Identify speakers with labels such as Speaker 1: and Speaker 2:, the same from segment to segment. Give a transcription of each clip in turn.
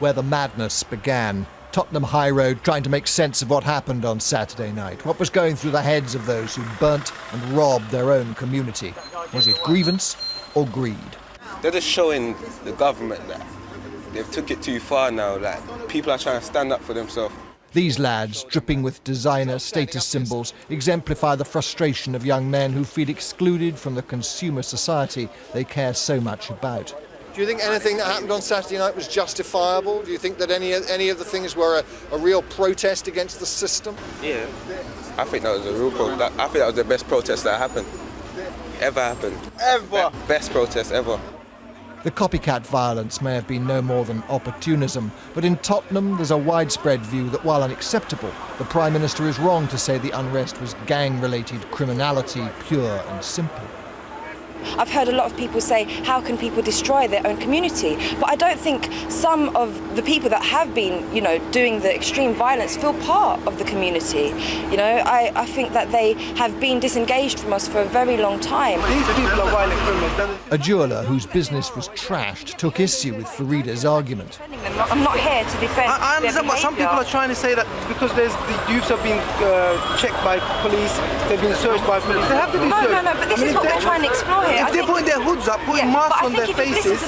Speaker 1: where the madness began. Tottenham High Road, trying to make sense of what happened on Saturday night. What was going through the heads of those who burnt and robbed their own community? Was it grievance or greed?
Speaker 2: They're just showing the government that they've took it too far now. Like, people are trying to stand up for themselves.
Speaker 1: These lads, dripping with designer status symbols, exemplify the frustration of young men who feel excluded from the consumer society they care so much about.
Speaker 3: Do you think anything that happened on Saturday night was justifiable? Do you think that any of the things were a real protest against the system?
Speaker 2: Yeah, I think that was a real protest. I think that was the best protest that ever happened.
Speaker 3: Ever?
Speaker 2: Best protest ever.
Speaker 1: The copycat violence may have been no more than opportunism, but in Tottenham there's a widespread view that while unacceptable, the Prime Minister is wrong to say the unrest was gang-related criminality, pure and simple.
Speaker 4: I've heard a lot of people say, how can people destroy their own community? But I don't think some of the people that have been, doing the extreme violence feel part of the community. I think that they have been disengaged from us for a very long time.
Speaker 5: These people are violent criminals.
Speaker 1: A jeweller whose business was trashed took issue with Farida's argument.
Speaker 4: I'm not here to defend
Speaker 5: I understand, but some people are trying to say that because the youths have been checked by police, they've been searched by police, they have to be searched.
Speaker 4: No, but this is what we're trying to explore here.
Speaker 5: If they're putting their hoods up, putting masks on their faces...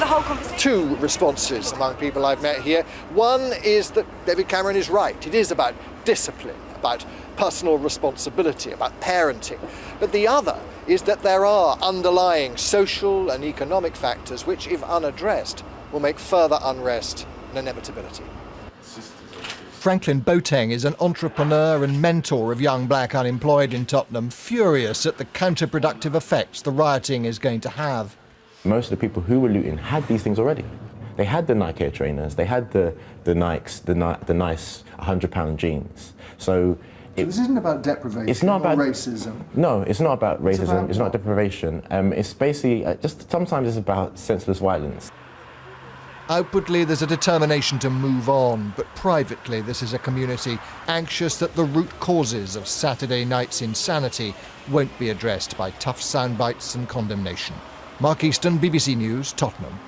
Speaker 3: Two responses among people I've met here. One is that David Cameron is right. It is about discipline, about personal responsibility, about parenting. But the other is that there are underlying social and economic factors which, if unaddressed, will make further unrest an inevitability.
Speaker 1: Franklin Boateng is an entrepreneur and mentor of young black unemployed in Tottenham, furious at the counterproductive effects the rioting is going to have.
Speaker 6: Most of the people who were looting had these things already. They had the Nike Air trainers, they had the Nikes, the nice £100 jeans. So
Speaker 7: this isn't about deprivation
Speaker 6: it's not about
Speaker 7: racism.
Speaker 6: No, it's not about racism, it's not deprivation. It's basically, just sometimes it's about senseless violence.
Speaker 1: Outwardly, there's a determination to move on, but privately, this is a community anxious that the root causes of Saturday night's insanity won't be addressed by tough soundbites and condemnation. Mark Easton, BBC News, Tottenham.